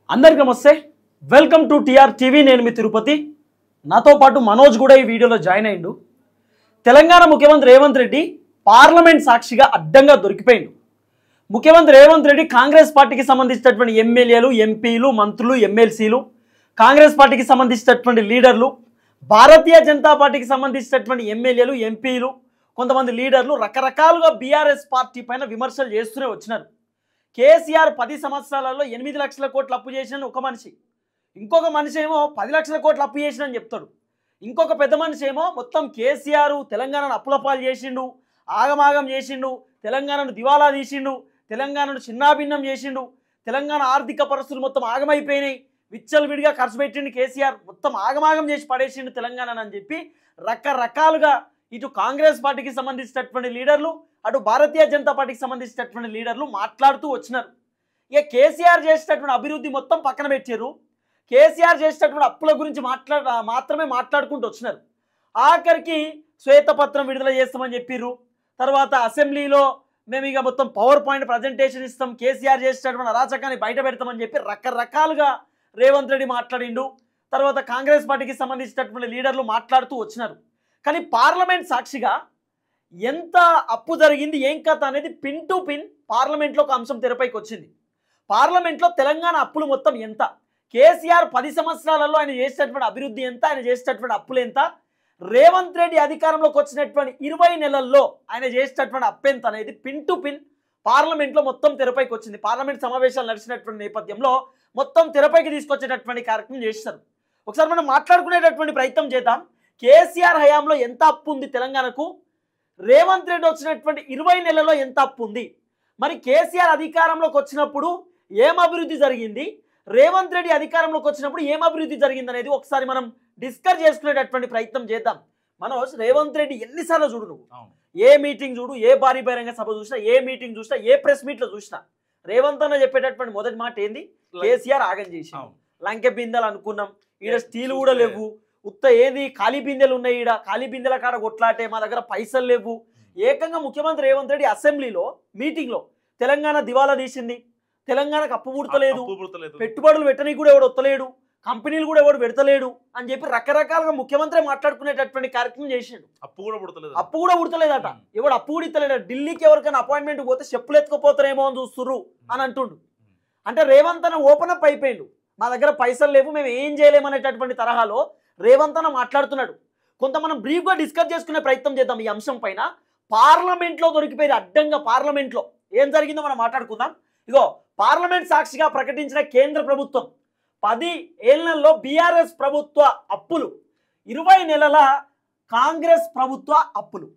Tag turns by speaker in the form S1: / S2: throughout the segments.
S1: అందరికీ నమస్తే welcome to TR TV నేను మీ తిరుపతి నాతో పాటు మనోజ్ కూడా ఈ వీడియోలో జాయిన్ అయ్యిండు తెలంగాణ ముఖ్యమంత్రి రేవంత్ రెడ్డి పార్లమెంట్ సాక్షిగా అడ్డంగా దొరికిపోయిండు ముఖ్యమంత్రి రేవంత్ రెడ్డి కాంగ్రెస్ పార్టీకి సంబంధించినటువంటి ఎమ్మెల్యేలు ఎంపీలు మంత్రులు ఎమ్మెల్సీలు కాంగ్రెస్ పార్టీకి సంబంధించినటువంటి లీడర్లు భారతీయ జనతా పార్టీకి సంబంధించినటువంటి ఎమ్మెల్యేలు ఎంపీలు కొంతమంది లీడర్లు రకరకాలుగా బీఆర్ఎస్ పార్టీ పైన విమర్శలు చేస్తూనే వచ్చినారు కేసీఆర్ 10 సంవత్సరాలలో 8 లక్షల కోట్లు అప్పు చేసిన ఒక మనిషి ఇంకొక మనిషి ఏమో 10 లక్షల కోట్లు అప్పు చేసినని చెప్తాడు ఇంకొక పెద్ద మనిషి ఏమో మొత్తం కేసీఆర్ తెలంగాణను అప్పులపాలు చేసిండు ఆగమాగం చేసిండు తెలంగాణను దివాలా తీసిండు తెలంగాణను చిన్నాభిన్నం చేసిండు తెలంగాణ ఆర్థిక పరిస్థితులు మొత్తం ఆగమైపోయినాయి విచ్చలవిడిగా ఖర్చు పెట్టిండు కేసీఆర్ మొత్తం ఆగమాగం చేసి పడేసిండు తెలంగాణను అని చెప్పి రకరకాలుగా ఇటు కాంగ్రెస్ పార్టీకి సంబంధించినటువంటి లీడర్లు అటు భారతీయ జనతా పార్టీకి సంబంధించినటువంటి లీడర్లు మాట్లాడుతూ వచ్చినారు ఇక కేసీఆర్ చేసేటటువంటి అభివృద్ధి మొత్తం పక్కన పెట్టారు కేసీఆర్ చేసేటటువంటి అప్పుల గురించి మాత్రమే మాట్లాడుకుంటూ వచ్చినారు ఆఖరికి శ్వేతపత్రం విడుదల చేస్తామని చెప్పిర్రు తర్వాత అసెంబ్లీలో మేము ఇక మొత్తం పవర్ పాయింట్ ప్రజెంటేషన్ ఇస్తాం కేసీఆర్ చేసేటటువంటి అరాచకాన్ని బయట పెడతామని చెప్పి రకరకాలుగా రేవంత్ రెడ్డి మాట్లాడిండు తర్వాత కాంగ్రెస్ పార్టీకి సంబంధించినటువంటి లీడర్లు మాట్లాడుతూ వచ్చినారు కానీ పార్లమెంట్ సాక్షిగా ఎంత అప్పు జరిగింది ఏం కథ అనేది పిన్ టు పిన్ పార్లమెంట్లో ఒక అంశం తెరపైకి వచ్చింది పార్లమెంట్లో తెలంగాణ అప్పులు మొత్తం ఎంత కేసీఆర్ 10 సంవత్సరాలలో ఆయన చేసేటటువంటి అభివృద్ధి ఎంత ఆయన చేసేటటువంటి అప్పులు ఎంత రేవంత్ రెడ్డి అధికారంలోకి వచ్చినటువంటి 20 నెలల్లో ఆయన చేసేటటువంటి అప్పు ఎంత అనేది పిన్ టు పిన్ పార్లమెంట్లో మొత్తం తెరపైకి వచ్చింది పార్లమెంట్ సమావేశాలు నడిచినటువంటి నేపథ్యంలో మొత్తం తెరపైకి తీసుకొచ్చేటటువంటి కార్యక్రమం చేస్తారు ఒకసారి మనం మాట్లాడుకునేటటువంటి ప్రయత్నం చేద్దాం కేసీఆర్ హయాంలో ఎంత అప్పు ఉంది తెలంగాణకు రేవంత్ రెడ్డి వచ్చినటువంటి 20 నెలల్లో ఎంత అప్పు ఉంది మరి కేసీఆర్ అధికారంలోకి వచ్చినప్పుడు ఏం అభివృద్ధి జరిగింది రేవంత్ రెడ్డి అధికారంలోకి వచ్చినప్పుడు ఏం అభివృద్ధి జరిగింది అనేది ఒకసారి మనం డిస్కస్ చేసుకునేటటువంటి ప్రయత్నం చేద్దాం మనోజ్ రేవంత్ రెడ్డి ఎన్నిసార్లు చూడు నువ్వు ఏ మీటింగ్ చూడు ఏ భారీ బహిరంగ సభ చూసినా ఏ మీటింగ్ చూసినా ఏ ప్రెస్ మీట్లో చూసినా రేవంత్ అన్న చెప్పేటటువంటి మొదటి మాట ఏంది కేసీఆర్ ఆగం చేసి లంకె బిందెలు అనుకున్నాం ఈడ స్టీల్ కూడా లేవు ఉత్త ఏది ఖాళీ బిందెలు ఉన్నాయి ఈడ ఖాళీ బిందెల కాడ కొట్లాటే మా దగ్గర పైసలు లేవు ఏకంగా ముఖ్యమంత్రి రేవంత్ రెడ్డి అసెంబ్లీలో మీటింగ్లో తెలంగాణ దివాలా తీసింది తెలంగాణకు అప్పు పుడతలేదు పెట్టుబడులు పెట్టడానికి కూడా ఎవడు వస్తలేడు కంపెనీలు కూడా ఎవడు పెడతలేడు అని చెప్పి రకరకాలుగా ముఖ్యమంత్రి మాట్లాడుకునేటటువంటి కార్యక్రమం చేసిండు అప్పు కూడా పుడతలేదట ఎవడు అప్పు కూడా ఇస్తలేడు ఢిల్లీకి ఎవరికైనా అపాయింట్మెంట్ పోతే చెప్పులు ఎత్తుకుపోతారేమో అని చూస్తుర్రు అని అంటుండు అంటే రేవంత్ అన్న ఓపెన్ అప్ అయిపోయిండు మా దగ్గర పైసలు లేవు మేము ఏం చేయలేమనేటటువంటి తరహాలో రేవంత్ అన్న మాట్లాడుతున్నాడు కొంత మనం బ్రీఫ్గా డిస్కస్ చేసుకునే ప్రయత్నం చేద్దాం ఈ అంశం పైన పార్లమెంట్లో దొరికిపోయి అడ్డంగా పార్లమెంట్లో ఏం జరిగిందో మనం మాట్లాడుకుందాం ఇగో పార్లమెంట్ సాక్షిగా ప్రకటించిన కేంద్ర ప్రభుత్వం 10 ఏళ్లలో బీఆర్ఎస్ ప్రభుత్వ అప్పులు 20 నెలల కాంగ్రెస్ ప్రభుత్వ అప్పులు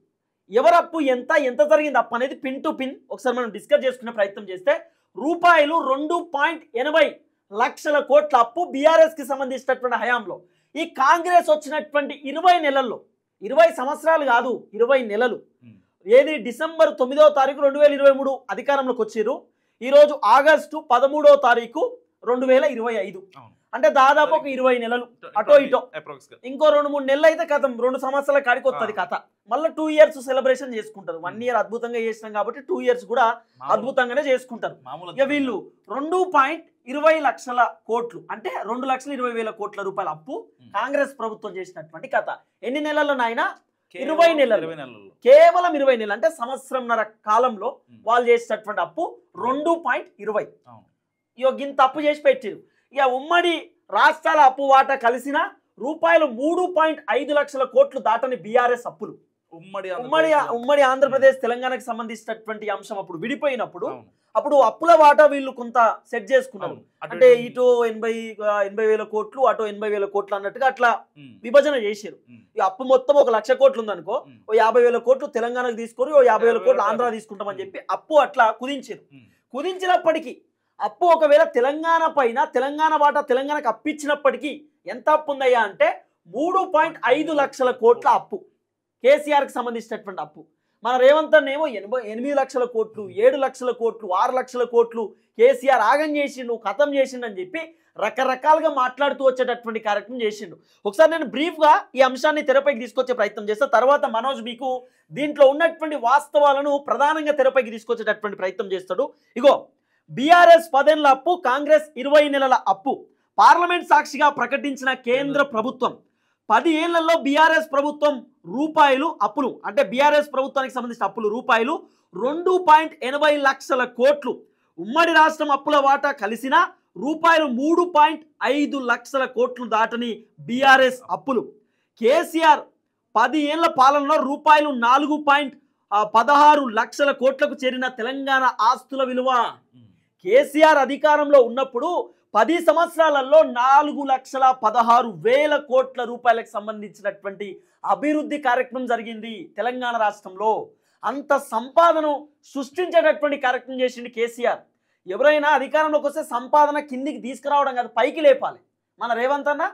S1: ఎవరప్పు ఎంత ఎంత జరిగింది అప్పు అనేది పిన్ టు పిన్ ఒకసారి మనం డిస్కస్ చేసుకునే ప్రయత్నం చేస్తే రూపాయలు 2.80 లక్షల కోట్ల అప్పు బీఆర్ఎస్కి సంబంధించినటువంటి హయాంలో ఈ కాంగ్రెస్ వచ్చినటువంటి 20 నెలల్లో 20 సంవత్సరాలు కాదు 20 నెలలు ఏది డిసెంబర్ 9వ తారీఖు 2023 అధికారంలోకి వచ్చారు ఈరోజు ఆగస్టు 13వ తారీఖు 2025 అంటే దాదాపు ఒక 20 నెలలు అటో ఇటో ఇంకో 2-3 నెలలు అయితే కథ 2 సంవత్సరాల కాడికి వస్తుంది కథ మళ్ళీ 2 ఇయర్స్ సెలబ్రేషన్ చేసుకుంటారు 1 ఇయర్ అద్భుతంగా చేసినాం కాబట్టి 2 ఇయర్స్ కూడా అద్భుతంగానే చేసుకుంటారు ఇక వీళ్ళు 2.20 లక్షల కోట్లు అంటే 2,20,000 కోట్ల రూపాయల అప్పు కాంగ్రెస్ ప్రభుత్వం చేసినటువంటి కథ ఎన్ని నెలల్లో నాయన 20 నెలలు కేవలం 20 నెలలు అంటే సంవత్సరంన్నర కాలంలో వాళ్ళు చేసినటువంటి అప్పు 2.20 ఇక ఇంత అప్పు చేసి పెట్టారు ఇక ఉమ్మడి రాష్ట్రాల అప్పు వాటా కలిసిన రూపాయలు 3.5 లక్షల కోట్లు దాటని బీఆర్ఎస్ అప్పులు ఉమ్మడి ఆంధ్రప్రదేశ్ తెలంగాణకు సంబంధించినటువంటి అంశం అప్పుడు విడిపోయినప్పుడు అప్పుడు అప్పుల వాటా వీళ్ళు కొంత సెట్ చేసుకున్నారు అంటే ఇటు 80,000 కోట్లు అటు 80,000 కోట్లు అన్నట్టుగా అట్లా విభజన చేశారు ఈ అప్పు మొత్తం 1,00,000 కోట్లు ఉందనుకో ఓ 50,000 కోట్లు తెలంగాణకు తీసుకొని ఓ 50,000 కోట్లు ఆంధ్ర తీసుకుంటామని చెప్పి అప్పు అట్లా కుదించారు కుదించినప్పటికీ అప్పు ఒకవేళ తెలంగాణ పైన తెలంగాణ వాటా తెలంగాణకు అప్పిచ్చినప్పటికీ ఎంత అప్పు ఉందయ్యా అంటే 3.5 లక్షల కోట్ల అప్పు కేసీఆర్కి సంబంధించినటువంటి అప్పు మన రేవంత్ అన్న ఏమో 8 లక్షల కోట్లు 7 లక్షల కోట్లు 6 లక్షల కోట్లు కేసీఆర్ ఆగం చేసిండు ఖతం చేసిండు అని చెప్పి రకరకాలుగా మాట్లాడుతూ వచ్చేటటువంటి కార్యక్రమం చేసిండు ఒకసారి నేను బ్రీఫ్గా ఈ అంశాన్ని తెరపైకి తీసుకొచ్చే ప్రయత్నం చేస్తా తర్వాత మనోజ్ మీకు దీంట్లో ఉన్నటువంటి వాస్తవాలను ప్రధానంగా తెరపైకి తీసుకొచ్చేటటువంటి ప్రయత్నం చేస్తాడు ఇగో బీఆర్ఎస్ 10 ఏళ్ల అప్పు, కాంగ్రెస్ 20 నెలల అప్పు పార్లమెంట్ సాక్షిగా ప్రకటించిన కేంద్ర ప్రభుత్వం 10 ఏళ్లలో బీఆర్ఎస్ ప్రభుత్వం రూపాయలు అప్పులు, అంటే బీఆర్ఎస్ ప్రభుత్వానికి సంబంధించిన అప్పులు రూపాయలు 2.80 లక్షల కోట్లు. ఉమ్మడి రాష్ట్రం అప్పుల వాటా కలిసిన రూపాయలు 3.5 లక్షల కోట్లు దాటని బీఆర్ఎస్ అప్పులు. కేసీఆర్ 10 ఏళ్ల పాలనలో రూపాయలు 4.16 లక్షల కోట్లకు చేరిన తెలంగాణ ఆస్తుల విలువ. కేసీఆర్ అధికారంలో ఉన్నప్పుడు 10 సంవత్సరాలలో 4,16,000 కోట్ల రూపాయలకు సంబంధించినటువంటి అభివృద్ధి కార్యక్రమం జరిగింది తెలంగాణ రాష్ట్రంలో. అంత సంపాదన సృష్టించేటటువంటి కార్యక్రమం చేసింది కేసీఆర్. ఎవరైనా అధికారంలోకి వస్తే సంపాదన కిందికి తీసుకురావడం కాదు, పైకి లేపాలి. మన రేవంత్ అన్న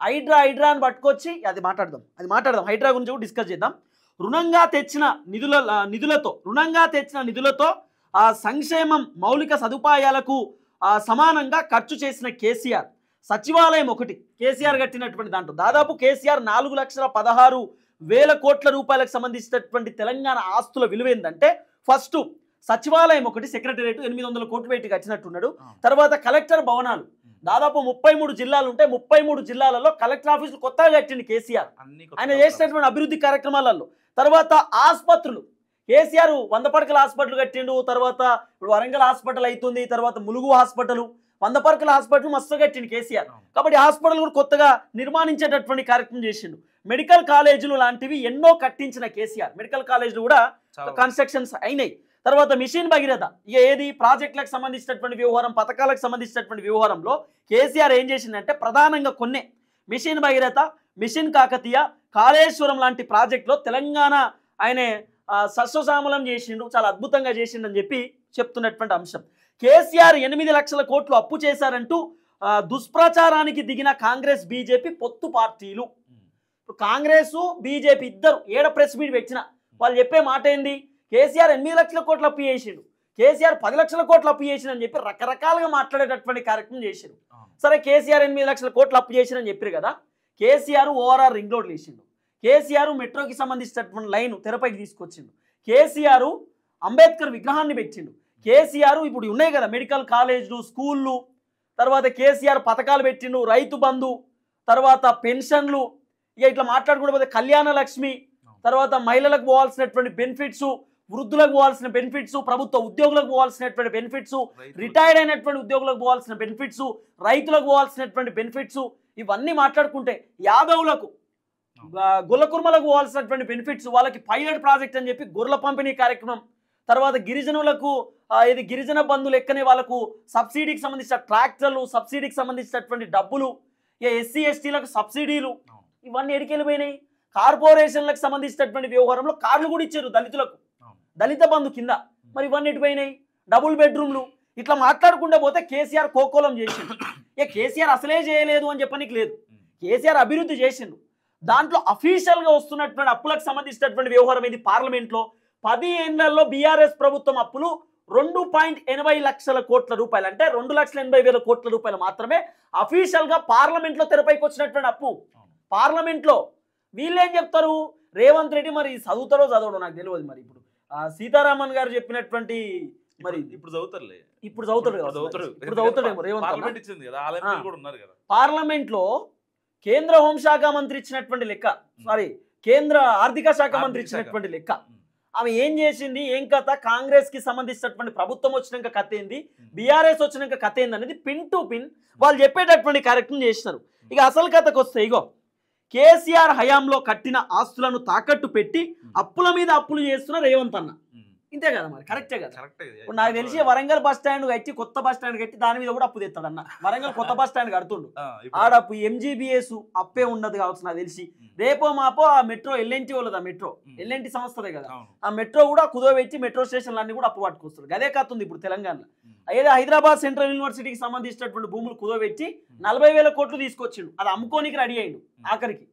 S1: హైడ్రా అని పట్టుకొచ్చి అది మాట్లాడదాం హైడ్రా గురించి కూడా డిస్కస్ చేద్దాం. రుణంగా తెచ్చిన నిధులతో సంక్షేమం మౌలిక సదుపాయాలకు సమానంగా ఖర్చు చేసిన కేసీఆర్. సచివాలయం ఒకటి కేసీఆర్ కట్టినటువంటి దాంట్లో దాదాపు కేసీఆర్ 4,16,000 కోట్ల రూపాయలకు సంబంధించినటువంటి తెలంగాణ ఆస్తుల విలువ ఏంటంటే, ఫస్ట్ సచివాలయం ఒకటి, సెక్రటరియట్ 800 కోట్లు పెట్టి కట్టినట్టున్నాడు. తర్వాత కలెక్టర్ భవనాలు దాదాపు 33 జిల్లాలు ఉంటే 33 జిల్లాలలో కలెక్టర్ ఆఫీసులు కొత్తగా కట్టింది కేసీఆర్ ఆయన చేసినటువంటి అభివృద్ధి కార్యక్రమాలలో. తర్వాత ఆసుపత్రులు కేసీఆర్ 100 పడకల హాస్పిటల్ కట్టిండు. తర్వాత ఇప్పుడు వరంగల్ హాస్పిటల్ అవుతుంది, తర్వాత ములుగు హాస్పిటల్, 100 పడకల హాస్పిటల్ మస్తు కట్టిండు కేసీఆర్. కాబట్టి హాస్పిటల్ కూడా కొత్తగా నిర్మాణించేటటువంటి కార్యక్రమం చేసిండు. మెడికల్ కాలేజీలు లాంటివి ఎన్నో కట్టించిన కేసీఆర్. మెడికల్ కాలేజీలు కూడా కన్స్ట్రక్షన్స్ అయినాయి. తర్వాత మిషన్ భగీరథ, ఇక ఏది ప్రాజెక్టులకు సంబంధించినటువంటి వ్యవహారం, పథకాలకు సంబంధించినటువంటి వ్యవహారంలో కేసీఆర్ ఏం చేసిందంటే ప్రధానంగా కొన్ని మిషన్ భగీరథ, మిషన్ కాకతీయ, కాళేశ్వరం లాంటి ప్రాజెక్టులో తెలంగాణ ఆయన సస్యశ్యామలం చేసిండు, చాలా అద్భుతంగా చేసిండని చెప్పి చెప్తున్నటువంటి అంశం. కేసీఆర్ 8 లక్షల కోట్లు అప్పు చేశారంటూ దుష్ప్రచారానికి దిగిన కాంగ్రెస్ బీజేపీ పొత్తు పార్టీలు. కాంగ్రెస్ బీజేపీ ఇద్దరు ఏడ ప్రెస్ మీట్ పెట్టిన వాళ్ళు చెప్పే మాట ఏంది, కేసీఆర్ 8 లక్షల కోట్లు అప్పు చేసిండు, కేసీఆర్ 10 లక్షల కోట్లు అప్పు చేసిండు అని చెప్పి రకరకాలుగా మాట్లాడేటటువంటి కార్యక్రమం చేసిండు. సరే కేసీఆర్ 8 లక్షల కోట్లు అప్పు చేసిండని చెప్పారు కదా, కేసీఆర్ ఓఆర్ఆర్ రింగ్ రోడ్లు వేసిండు, కేసీఆర్ మెట్రోకి సంబంధించినటువంటి లైన్ తెరపైకి తీసుకొచ్చిండు, కేసీఆర్ అంబేద్కర్ విగ్రహాన్ని పెట్టిండు, కేసీఆర్ ఇప్పుడు ఉన్నాయి కదా మెడికల్ కాలేజీలు, స్కూళ్ళు, తర్వాత కేసీఆర్ పథకాలు పెట్టిండు, రైతు బంధు, తర్వాత పెన్షన్లు, ఇక ఇట్లా మాట్లాడుకుంటూ పోతే కళ్యాణ లక్ష్మి, తర్వాత మహిళలకు పోవాల్సినటువంటి బెనిఫిట్స్, వృద్ధులకు పోవాల్సిన బెనిఫిట్స్, ప్రభుత్వ ఉద్యోగులకు పోవాల్సినటువంటి బెనిఫిట్స్, రిటైర్డ్ అయినటువంటి ఉద్యోగులకు పోవాల్సిన బెనిఫిట్స్, రైతులకు పోవాల్సినటువంటి బెనిఫిట్స్, ఇవన్నీ మాట్లాడుకుంటే యాదవులకు గొల్లకుర్మలకు పోవాల్సినటువంటి బెనిఫిట్స్, వాళ్ళకి పైలట్ ప్రాజెక్ట్ అని చెప్పి గొర్రెల పంపిణీ కార్యక్రమం, తర్వాత గిరిజనులకు ఇది గిరిజన బంధువులు ఎక్కనే వాళ్ళకు సబ్సిడీకి సంబంధించిన ట్రాక్టర్లు, సబ్సిడీకి సంబంధించినటువంటి డబ్బులు, ఎస్సీ ఎస్టీలకు సబ్సిడీలు, ఇవన్నీ ఎడికెళ్ళిపోయినాయి. కార్పొరేషన్లకు సంబంధించినటువంటి వ్యవహారంలో కార్లు కూడా ఇచ్చారు దళితులకు, దళిత బంధు కింద, మరి ఇవన్నీ ఎటుపోయినాయి, డబుల్ బెడ్రూమ్లు, ఇట్లా మాట్లాడుకుంటూ పోతే కేసీఆర్ కోకోలం చేసిండు. ఇక కేసీఆర్ అసలే చేయలేదు అని చెప్పనికి లేదు, కేసీఆర్ అభివృద్ధి చేసిండు. దాంట్లో అఫీషియల్గా వస్తున్నటువంటి అప్పులకు సంబంధించినటువంటి వ్యవహారం ఇది పార్లమెంట్లో 10 ఏళ్లలో బీఆర్ఎస్ ప్రభుత్వం అప్పులు 2.80 లక్షల కోట్ల రూపాయలు, అంటే 2,80,000 కోట్ల రూపాయలు మాత్రమే అఫీషియల్గా పార్లమెంట్లో తెరపైకి వచ్చినటువంటి అప్పు. పార్లమెంట్లో వీళ్ళేం చెప్తారు, రేవంత్ రెడ్డి మరి చదువుతారో చదవడో నాకు తెలియదు. మరి ఇప్పుడు సీతారామన్ గారు చెప్పినటువంటి మరి ఇప్పుడు చదువుతాడేమో రేవంత్. పార్లమెంట్లో కేంద్ర హోంశాఖ మంత్రి ఇచ్చినటువంటి లెక్క, కేంద్ర ఆర్థిక శాఖ మంత్రి ఇచ్చినటువంటి లెక్క, ఆమె ఏం చేసింది, ఏం కథ, కాంగ్రెస్ కి సంబంధించినటువంటి ప్రభుత్వం వచ్చినాక కథ ఏంది, బీఆర్ఎస్ వచ్చినాక కథ ఏంది అనేది పిన్ టు పిన్ వాళ్ళు చెప్పేటటువంటి కార్యక్రమం చేసినారు. ఇక అసలు కథకు వస్తే, ఇగో కేసీఆర్ హయాంలో కట్టిన ఆస్తులను తాకట్టు పెట్టి అప్పుల మీద అప్పులు చేస్తున్న రేవంత్ అన్న, ఇంతే కదా మరి, కరెక్టే కదా. ఇప్పుడు నాకు తెలిసి వరంగల్ బస్ స్టాండ్ కట్టి, కొత్త బస్ స్టాండ్ కట్టి దాని మీద కూడా అప్పు తెస్తాడు అన్న. వరంగల్ కొత్త బస్ స్టాండ్ కడుతుండు, ఆడప్పు ఎంజీబీఎస్ అప్పే ఉండదు కావచ్చు నాకు తెలిసి. రేపో మాపో ఆ మెట్రో ఎల్ఎన్టీ వాళ్ళది, ఆ మెట్రో ఎల్ఎన్టీ సంస్థదే కదా, ఆ మెట్రో కూడా కుదోబెట్టి మెట్రో స్టేషన్లు అన్ని కూడా అప్పు పట్టుకొస్తారు. అదే కథ ఉంది ఇప్పుడు తెలంగాణలో. ఏదో హైదరాబాద్ సెంట్రల్ యూనివర్సిటీకి సంబంధించినటువంటి భూములు కుదోబెట్టి 40,000 కోట్లు తీసుకొచ్చిండు, అది అమ్ముకోనికి రెడీ అయ్యిండు. ఆఖరికి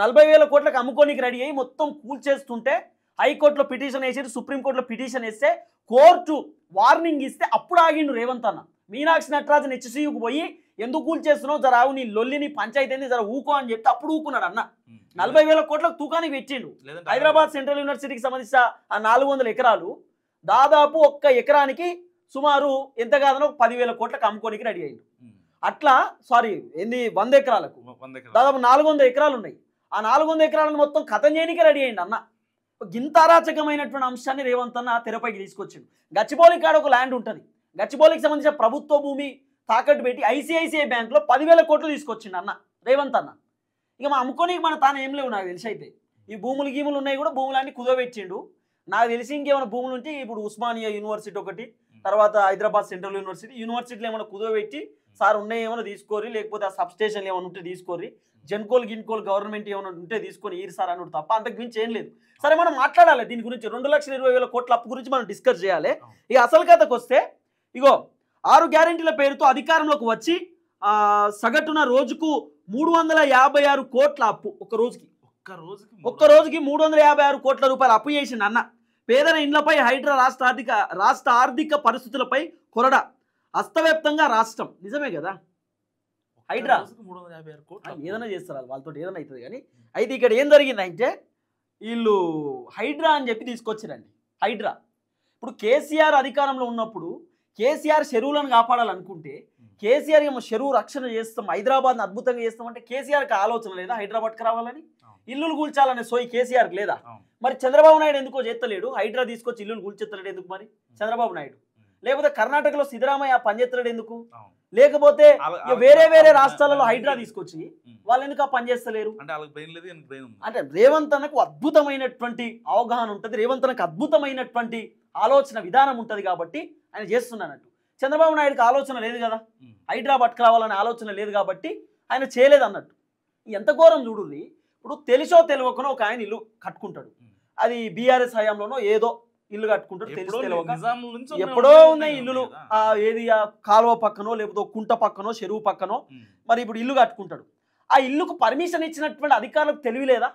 S1: 40,000 కోట్లకు అమ్ముకోనికి రెడీ అయ్యి మొత్తం కూల్చేస్తుంటే హైకోర్టులో పిటిషన్ వేసేది, సుప్రీంకోర్టులో పిటిషన్ వేస్తే కోర్టు వార్నింగ్ ఇస్తే అప్పుడు ఆగిండు రేవంత్ అన్న. మీనాక్షి నటరాజన్ హెచ్సియుకు పోయి ఎందుకు కూల్చేస్తున్నావు, జర ఆవు నీ లొల్లిని పంచాయతీ జర ఊకో అని చెప్తే అప్పుడు ఊకున్నాడు అన్న. 40,000 కోట్లకు తూకానికి పెట్టిండు. హైదరాబాద్ సెంట్రల్ యూనివర్సిటీకి సంబంధించిన ఆ 400 ఎకరాలు దాదాపు ఒక్క ఎకరానికి సుమారు ఎంత కాదనో 10,000 కోట్లకు అమ్ముకోనికి రెడీ అయ్యిండు. అట్లా సారీ ఏంది 100 ఎకరాలకు దాదాపు 400 ఎకరాలు ఉన్నాయి. ఆ 400 ఎకరాలను మొత్తం కథం చేయడానికి రెడీ అయ్యిండు అన్న. గింత అరాచకమైనటువంటి అంశాన్ని రేవంత్ అన్న తెరపైకి తీసుకొచ్చిండు. గచ్చిబౌలి కాడ ఒక ల్యాండ్ ఉంటుంది. గచ్చిబౌలికి సంబంధించిన ప్రభుత్వ భూమి తాకట్టు పెట్టి ఐసిఐసిఐ బ్యాంక్లో 10,000 కోట్లు తీసుకొచ్చిండు అన్న రేవంత్ అన్న. ఇక మా అమ్ముకోనికి మన తాను ఏం లేవు నాకు తెలిసి. అయితే ఈ గీములు ఉన్నాయి కూడా భూములన్నీ కుదవెచ్చిండు. నాకు తెలిసి ఇంకేమైనా భూములు ఉంటే ఇప్పుడు ఉస్మానియా యూనివర్సిటీ ఒకటి, తర్వాత హైదరాబాద్ సెంట్రల్ యూనివర్సిటీలో ఏమైనా కుదవెట్టి సార్ ఉన్నాయి ఏమైనా తీసుకోరి, లేకపోతే ఆ సబ్ స్టేషన్లు ఏమైనా ఉంటే తీసుకోరి, గిన్కోల్ గవర్నమెంట్ ఏమైనా ఉంటే తీసుకొని ఈరు సార్ అన్నాడు తప్ప అంతకు మించి ఏం లేదు. సరే మనం మాట్లాడాలి దీని గురించి. 2,20,000 కోట్ల అప్పు గురించి మనం డిస్కస్ చేయాలి. ఇక అసలు కథకు వస్తే ఇగో 6 గ్యారెంటీల పేరుతో అధికారంలోకి వచ్చి సగటున రోజుకు 356 కోట్ల అప్పు. ఒక్క రోజుకి 356 కోట్ల రూపాయలు అప్పు చేసిండు అన్న. పేదల ఇండ్లపై హైడ్రా రాష్ట్ర ఆర్థిక పరిస్థితులపై కొరడ, అస్తవ్యప్తంగా రాష్ట్రం. నిజమే కదా, హైడ్రా ఏదైనా చేస్తారు వాళ్ళతో ఏదైనా అవుతుంది. కానీ అయితే ఇక్కడ ఏం జరిగిందంటే వీళ్ళు హైడ్రా అని చెప్పి తీసుకొచ్చారండి. హైడ్రా ఇప్పుడు కేసీఆర్ అధికారంలో ఉన్నప్పుడు కేసీఆర్ చెరువులను కాపాడాలనుకుంటే కేసీఆర్ ఏమో చెరువు రక్షణ చేస్తాం, హైదరాబాద్ని అద్భుతంగా చేస్తామంటే కేసీఆర్కి ఆలోచన లేదా హైదరాబాద్కి రావాలని, ఇల్లులు కూల్చాలనే సోయి కేసీఆర్కి లేదా? మరి చంద్రబాబు నాయుడు ఎందుకో చేస్తలేడు, హైడ్రా తీసుకొచ్చి ఇల్లులు కూల్చెత్తలేడు ఎందుకు మరి చంద్రబాబు నాయుడు? లేకపోతే కర్ణాటకలో సిద్ధరామయ్య పనిచేస్తలేడు ఎందుకు? లేకపోతే వేరే రాష్ట్రాలలో హైడ్రా తీసుకొచ్చి వాళ్ళు ఎందుకు ఆ పని చేస్తలేరు? అంటే రేవంత్ అన్నకు అద్భుతమైనటువంటి అవగాహన ఉంటుంది, రేవంత్ అన్నకు అద్భుతమైనటువంటి ఆలోచన విధానం ఉంటుంది కాబట్టి ఆయన చేస్తున్నానట్టు. చంద్రబాబు నాయుడుకి ఆలోచన లేదు కదా, హైడ్రా పట్టుకురావాలనే ఆలోచన లేదు కాబట్టి ఆయన చేయలేదు అన్నట్టు. ఎంత ఘోరం చూడుర్రి. ఇప్పుడు తెలుసో తెలియకనో ఒక ఆయన ఇల్లు కట్టుకుంటాడు, అది బీఆర్ఎస్ హయాంలోనో ఏదో ఇల్లు కట్టుకుంటాడు, తెలుసు తెలియక ఎప్పుడో ఉన్నాయి ఇల్లులు, ఏది కాలువ పక్కనో లేకపోతే కుంట పక్కనో చెరువు పక్కనో మరి ఇప్పుడు ఇల్లు కట్టుకుంటాడు. ఆ ఇల్లుకు పర్మిషన్ ఇచ్చినటువంటి అధికారులకు తెలియలేదా?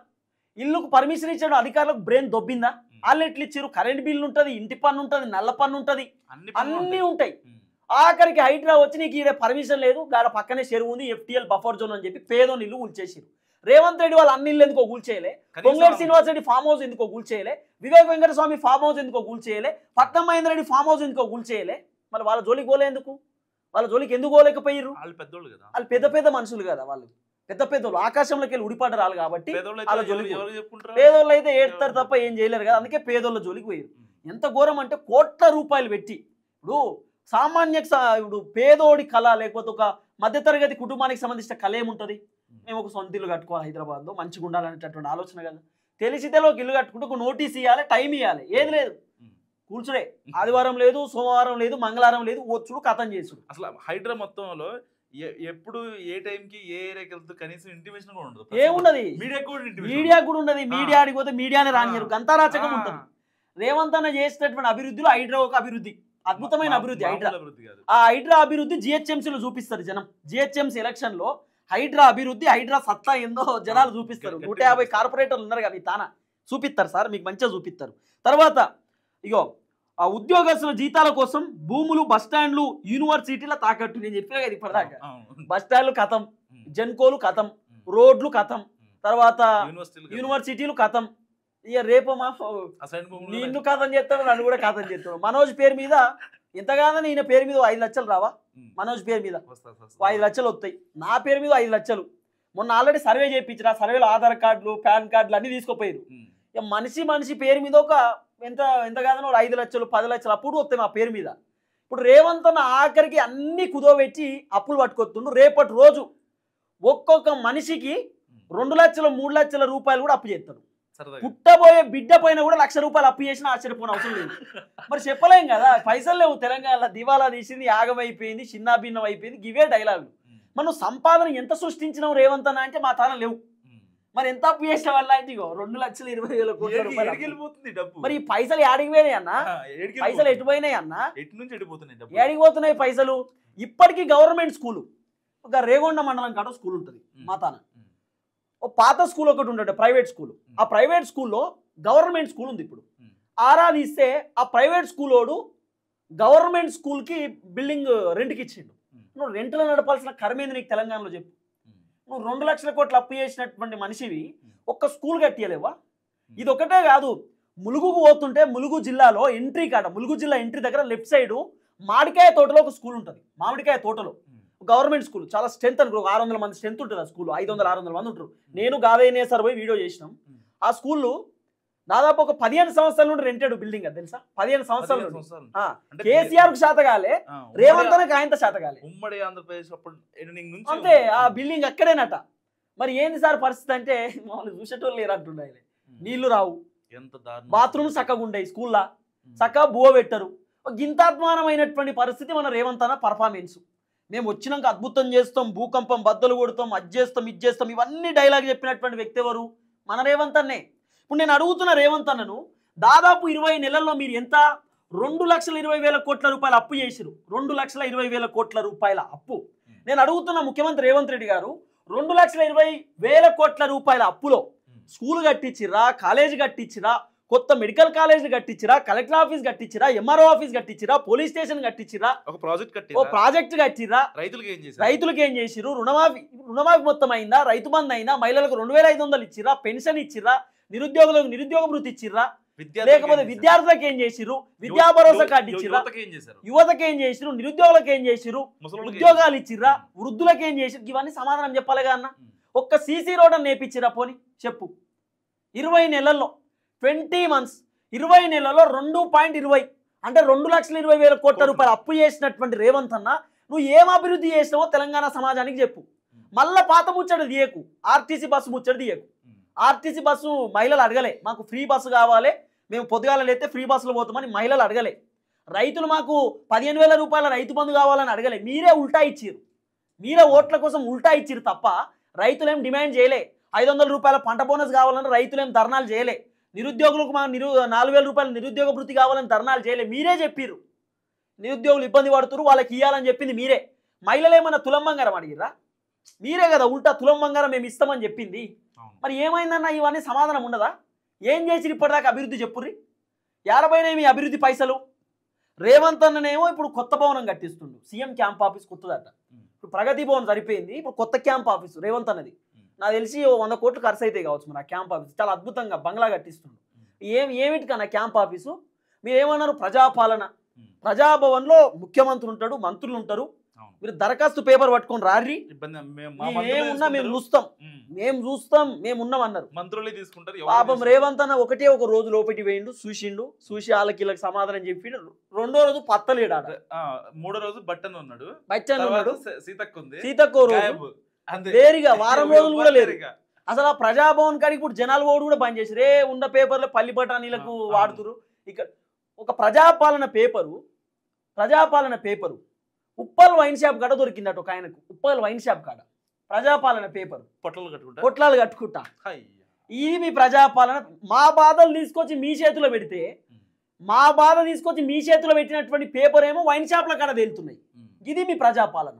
S1: ఇల్లుకు పర్మిషన్ ఇచ్చిన అధికారులకు బ్రెయిన్ దొబ్బిందా? వాళ్ళు ఎట్లు ఇచ్చారు? కరెంట్ బిల్లు ఉంటుంది, ఇంటి పన్ను ఉంటుంది, నల్ల పన్ను ఉంటుంది, అన్నీ ఉంటాయి. ఆఖరికి హైడ్రా వచ్చి నీకు ఈడ పర్మిషన్ లేదు, గాడ పక్కనే చెరువు ఉంది, FTL బఫర్ జోన్ అని చెప్పి పేదోని ఇల్లు కూల్చేసారు. రేవంత్ రెడ్డి వాళ్ళు అన్ని ఇల్లు ఎందుకో కూల్చేయలే, పొంగులేటి శ్రీనివాస్ రెడ్డి ఫామ్ హౌస్ ఎందుకో కూల్చేయలే, వివేక్ వెంకటస్వామి ఫామ్ హౌస్ ఎందుకో కూల్చేయలే, పట్నం మహేందర్ రెడ్డి ఫామ్ హౌస్ ఎందుకో కూల్చేయలే. మరి వాళ్ళ జోలికి పోలే ఎందుకు? వాళ్ళ జోలికి ఎందుకు పోలేకపోయారు? వాళ్ళు పెద్ద మనుషులు కదా, వాళ్ళు పెద్దోళ్ళు ఆకాశంలోకి వెళ్ళి ఉడిపాట రాలి కాబట్టి వాళ్ళ జోలికి. పేదోళ్ళు అయితే ఏడుతారు తప్ప ఏం చేయలేరు కదా, అందుకే పేదోళ్ళ జోలికి పోయారు. ఎంత ఘోరం అంటే కోట్ల రూపాయలు పెట్టి ఇప్పుడు ఇప్పుడు పేదోడి కళ లేకపోతే ఒక మధ్యతరగతి కుటుంబానికి సంబంధించిన కళ ఏముంటుంది? మేము ఒక సొంత ఇల్లు కట్టుకోవాలి హైదరాబాద్లో, మంచిగా ఉండాలనేటటువంటి ఆలోచన కదా. తెలిసితే ఒక ఇల్లు కట్టుకుంటే ఒక నోటీస్ ఇవ్వాలి, టైం ఇవ్వాలి, ఏది లేదు కూర్చుడే. ఆదివారం లేదు, సోమవారం లేదు, మంగళవారం లేదు, వచ్చుడు కథం చేసుడు.
S2: అసలు హైడ్రా మొత్తంలో ఎప్పుడు ఏ టైంకి ఏ ఏరియాకి వెళ్తూ కనీసం ఇంటిమేషన్ కూడా ఉండదు,
S1: ఏమున్నది, మీడియా కూడా ఉండదు. మీడియా అడిగిపోతే మీడియానే రానియరు, గంతారాచకం ఉంటుంది. రేవంత్ అన్న చేసినటువంటి అభివృద్ధిలో హైడ్రా ఒక అభివృద్ధి, అద్భుతమైన అభివృద్ధి. హైడ్రా ఆ హైడ్రా అభివృద్ధి GHMCలో చూపిస్తారు జనం. GHMC ఎలక్షన్ లో హైడ్రా అభివృద్ధి, హైడ్రా సత్తా ఏందో జనాలు చూపిస్తారు. 150 కార్పొరేటర్లు ఉన్నారు కదా, తానా చూపిస్తారు సార్, మీకు మంచిగా చూపిస్తారు. తర్వాత ఇగో ఆ ఉద్యోగస్తుల జీతాల కోసం భూములు, బస్టాండ్లు, యూనివర్సిటీల తాకట్టు. నేను చెప్పినా కదా ఇప్పటిదాకా, బస్టాండ్లు కథం, జెన్కోలు కథం, రోడ్లు కథం, తర్వాత యూనివర్సిటీలు కథం. ఇక రేపు మా నిన్ను కథం చేస్తాడు, నన్ను కూడా కథం చేస్తాడు. మనోజ్ పేరు మీద ఎంతగానో ఈయన పేరు మీద 5 లక్షలు రావా? మనోజ్ పేరు మీద 5 లక్షలు వస్తాయి, నా పేరు మీద 5 లక్షలు. మొన్న ఆల్రెడీ సర్వే చేయించారు, ఆ సర్వేలో ఆధార్ కార్డులు, పాన్ కార్డులు అన్ని తీసుకుపోయారు. ఇక మనిషి పేరు మీద ఒక ఎంతగానో 5 లక్షలు 10 లక్షలు అప్పుడు వస్తాయి మా పేరు మీద. ఇప్పుడు రేవంత్ అన్న ఆఖరికి అన్ని కుదోబెట్టి అప్పులు పట్టుకొస్తుండ్రు. రేపటి రోజు ఒక్కొక్క మనిషికి 2 లక్షలు 3 లక్షల రూపాయలు కూడా అప్పు చేస్తాడు. పుట్టబోయే బిడ్డ పైన కూడా 1,00,000 రూపాయలు అప్పు చేసినా ఆశ్చర్యపోయిన అవసరం లేదు. మరి చెప్పలేం కదా, పైసలు లేవు తెలంగాణలో, దివాలా తీసింది, యాగం అయిపోయింది, చిన్నాభిన్నం అయిపోయింది, ఇవే డైలాగులు. మనం సంపాదన ఎంత సృష్టించినాం రేవంత్ అన్న అంటే మా తాన లేవు. మరి ఎంత అప్పు చేసే వాళ్ళ అంటే 2,20,000 కోట్ల రూపాయలు. మరి ఈ పైసలు ఏడికి పోయినాయి అన్న? పైసలు ఎటు పోయినాయి అన్న? ఏడికి పోతున్నాయి పైసలు? ఇప్పటికీ గవర్నమెంట్ స్కూలు, ఒక రేగొండ మండలం కాడ స్కూల్ ఉంటుంది మా తాన. ఓ పాత స్కూల్ ఒకటి ఉంటుంది, ప్రైవేట్ స్కూల్. ఆ ప్రైవేట్ స్కూల్లో గవర్నమెంట్ స్కూల్ ఉంది. ఇప్పుడు ఆరాధిస్తే ఆ ప్రైవేట్ స్కూల్ వాడు గవర్నమెంట్ స్కూల్కి బిల్డింగ్ రెంట్కి ఇచ్చిండు. నువ్వు రెంట్లో నడపాల్సిన కర్మేంది నీకు తెలంగాణలో చెప్పు? నువ్వు 2 లక్షల కోట్లు అప్పు చేసినటువంటి మనిషివి ఒక్క స్కూల్ కట్టియలేవా? ఇది ఒకటే కాదు, ములుగుకు పోతుంటే ములుగు జిల్లాలో ఎంట్రీ కాడ, ములుగు జిల్లా ఎంట్రీ దగ్గర లెఫ్ట్ సైడు మామిడికాయ తోటలో ఒక స్కూల్ ఉంటుంది. మామిడికాయ తోటలో గవర్నమెంట్ స్కూల్, చాలా స్ట్రెంత్ అనుకో, 600 మంది స్ట్రెంత్ ఉంటుంది ఆ స్కూల్. 500-600 మంది ఉంటారు. నేను గాదయ్య సార్ పోయి వీడియో చేసినాం. ఆ స్కూల్లో దాదాపు ఒక 15 సంవత్సరాల నుండి రెంటెడ్ బిల్డింగ్, అది తెలుసా? 15 సంవత్సరాల నుండి. కేసీఆర్ కు శాతగాలే, రేవంత్ అన్నకు ఆయనతో శాతగాలే.
S2: ఉమ్మడి ఆంధ్రప్రదేశ్
S1: అంతే, ఆ బిల్డింగ్ అక్కడేనట. మరి ఏంది సార్ పరిస్థితి అంటే, మామూలు చూసేటోళ్ళు లేరు అంటుండే. నీళ్లు రావు, బాత్రూమ్ చక్కగా ఉండేవి, స్కూల్లా చక్కగా బువ పెట్టరు. గింతాత్మానమైనటువంటి పరిస్థితి మన రేవంత్ అన్న పర్ఫార్మెన్స్. మేము వచ్చినాక అద్భుతం చేస్తాం, భూకంపం బద్దలు కొడతాం, అది చేస్తాం, ఇది చేస్తాం, ఇవన్నీ డైలాగ్ చెప్పినటువంటి వ్యక్తి ఎవరు? మన రేవంత్ అన్నే. ఇప్పుడు నేను అడుగుతున్న రేవంత్ అన్నను, దాదాపు 20 నెలల్లో మీరు ఎంత 2,20,000 కోట్ల రూపాయల అప్పు చేసిరు. 2,20,000 కోట్ల రూపాయల అప్పు. నేను అడుగుతున్న ముఖ్యమంత్రి రేవంత్ రెడ్డి గారు, 2,20,000 కోట్ల రూపాయల అప్పులో స్కూల్ కట్టించిరా, కాలేజీ కట్టించిరా, కొత్త మెడికల్ కాలేజ్ కట్టించిరా, కలెక్టర్ ఆఫీస్ కట్టించిరా, ఎంఆర్ఓ ఆఫీస్ కట్టించిరా, పోలీస్ స్టేషన్ కట్టించిరా,
S2: ఒక
S1: ప్రాజెక్ట్ కట్టిరా, రైతులకు ఏం చేసిరు, రుణమాఫీ మొత్తం అయిందా, రైతు బంధు అయిందా, మహిళలకు 2,500 ఇచ్చిరా, పెన్షన్ ఇచ్చిరా, నిరుద్యోగులకు నిరుద్యోగ భృతి ఇచ్చిరా, లేకపోతే విద్యార్థులకు ఏం చేసిరు, విద్యా భరోసా కార్డు ఇచ్చిరా, యువతకి ఏం చేసిరు, నిరుద్యోగులకు ఏం చేసిరు, ఉద్యోగాలు ఇచ్చిరా, వృద్ధులకు ఏం చేసిరు, ఇవన్నీ సమాధానం చెప్పాలిగా అన్న. ఒక్క సీసీ రోడ్ అని నేర్పించిరా పోని చెప్పు. 20 నెలల్లో 20 మంత్స్, 20 నెలల్లో 2.20 అంటే 2,20,000 కోట్ల రూపాయలు అప్పు చేసినటువంటి రేవంత్ అన్న, నువ్వు ఏం అభివృద్ధి చేసినావో తెలంగాణ సమాజానికి చెప్పు. మళ్ళా పాత ముచ్చట తీయకు, ఆర్టీసీ బస్సు ముచ్చట తీయకు. ఆర్టీసీ బస్సు మహిళలు అడగలే, మాకు ఫ్రీ బస్సు కావాలి, మేము పొద్దుగాల లేతే ఫ్రీ బస్సులో పోతామని మహిళలు అడగలే. రైతులు మాకు 15,000 రూపాయల రైతు బంధు కావాలని అడగలే. మీరే ఉల్టా ఇచ్చిరు, మీరే ఓట్ల కోసం ఉల్టా ఇచ్చిరు తప్ప రైతులేం డిమాండ్ చేయలే. 500 రూపాయల పంట బోనస్ కావాలని రైతులేం ధర్నాలు చేయలే. నిరుద్యోగులకు మా 4,000 రూపాయల నిరుద్యోగ భృతి కావాలని ధర్నాలు చేయలే. మీరే చెప్పిర్రు నిరుద్యోగులు ఇబ్బంది పడుతున్నారు, వాళ్ళకి ఇవ్వాలని చెప్పింది మీరే. మహిళలు ఏమన్నా తులం బంగారం అడిగిర్రా? మీరే కదా ఉల్టా తులం బంగారం మేము ఇస్తామని చెప్పింది. మరి ఏమైందన్న, ఇవన్నీ సమాధానం ఉండదా? ఏం చేసి ఇప్పటిదాకా అభివృద్ధి చెప్పుర్రి? 50 మీ అభివృద్ధి పైసలు. రేవంత్ అన్ననేమో ఇప్పుడు కొత్త భవనం కట్టిస్తుండు, సీఎం క్యాంప్ ఆఫీస్ కొత్తదట. ఇప్పుడు ప్రగతి భవన్ సరిపోయింది, ఇప్పుడు కొత్త క్యాంప్ ఆఫీస్ రేవంత్ అన్నది. నాకు తెలిసి 100 కోట్లు ఖర్చు అయితే కావచ్చు మరి ఆ క్యాంప్ ఆఫీస్. చాలా అద్భుతంగా బంగ్లా కట్టిస్తుండు. ఏమిటికన్నా క్యాంప్ ఆఫీసు? మీరు ఏమన్నారు? ప్రజాపాలన. ప్రజాభవన్లో ముఖ్యమంత్రి ఉంటాడు, మంత్రులు ఉంటారు. మీరు దరఖాస్తు పేపర్ పట్టుకొని రారి, ఏమున్నా మేము చూస్తాం, మేము చూస్తాం, మేము ఉన్నాం అన్నారు.
S2: మంత్రులే తీసుకుంటారు.
S1: పాపం రేవంత్ అన్న ఒకటే ఒక రోజు లోపలికి వేయండు, చూసిండు, చూసి వాళ్ళకి సమాధానం చెప్పిండు. 2వ రోజు పత్తలేడాట,
S2: 3వ రోజు బట్టన్ ఉన్నాడు,
S1: సీతక్కో రోజు లేరుగా, వారం రోజులు కూడా లేరు. అసలు ఆ ప్రజాభవన్ కాడికి ఇప్పుడు జనాలు ఓడు కూడా బంద్ చేసి ఉన్న పేపర్లో పల్లి బఠానీలకు వాడుతురు. ఇక్కడ ఒక ప్రజాపాలన పేపరు ఉప్పల్ వైన్ షాప్ కాడ దొరికిందట ఒక ఆయనకు. ఉప్పల్ వైన్ షాప్ కాడ ప్రజాపాలన పేపర్ పొట్లాలు కట్టుకుంటా. ఇది మీ ప్రజాపాలన. మా బాధలు తీసుకొచ్చి మీ చేతిలో పెడితే, మా బాధ తీసుకొచ్చి మీ చేతిలో పెట్టినటువంటి పేపర్ ఏమో వైన్ షాప్ల కాడ తేలుతున్నాయి. ఇది మీ ప్రజాపాలన.